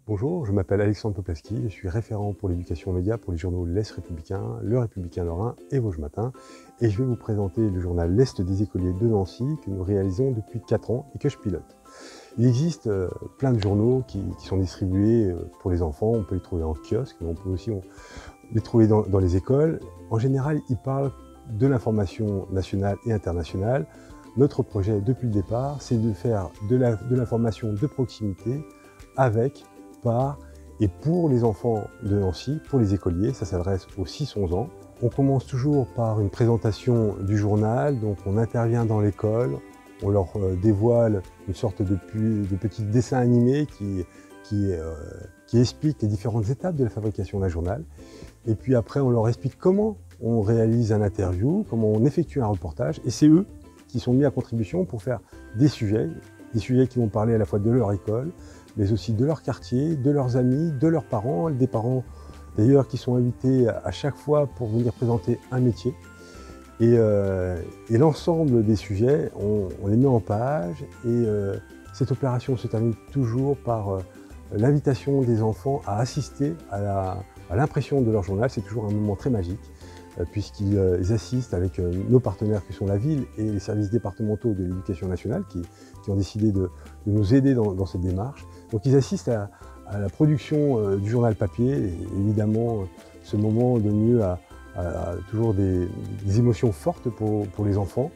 Bonjour, je m'appelle Alexandre Poplaski, je suis référent pour l'éducation média pour les journaux L'Est Républicain, Le Républicain Lorrain et Vosges Matin. Et je vais vous présenter le journal L'Est des écoliers de Nancy que nous réalisons depuis 4 ans et que je pilote. Il existe plein de journaux qui sont distribués pour les enfants, on peut les trouver en kiosque, mais on peut aussi les trouver dans les écoles. En général, ils parlent de l'information nationale et internationale. Notre projet depuis le départ, c'est de faire de l'information de proximité avec, par et pour les enfants de Nancy, pour les écoliers. Ça s'adresse aux 6-11 ans. On commence toujours par une présentation du journal, donc on intervient dans l'école, on leur dévoile une sorte de petit dessin animé qui explique les différentes étapes de la fabrication d'un journal. Et puis après, on leur explique comment on réalise un interview, comment on effectue un reportage, et c'est eux qui sont mis à contribution pour faire des sujets qui vont parler à la fois de leur école, mais aussi de leur quartier, de leurs amis, de leurs parents, des parents d'ailleurs qui sont invités à chaque fois pour venir présenter un métier. Et l'ensemble des sujets, on les met en page et cette opération se termine toujours par l'invitation des enfants à assister à l'impression de leur journal. C'est toujours un moment très magique puisqu'ils assistent avec nos partenaires qui sont la ville et les services départementaux de l'éducation nationale qui ont décidé de nous aider dans cette démarche. Donc ils assistent à la production du journal papier et évidemment ce moment donne lieu à toujours des émotions fortes pour les enfants.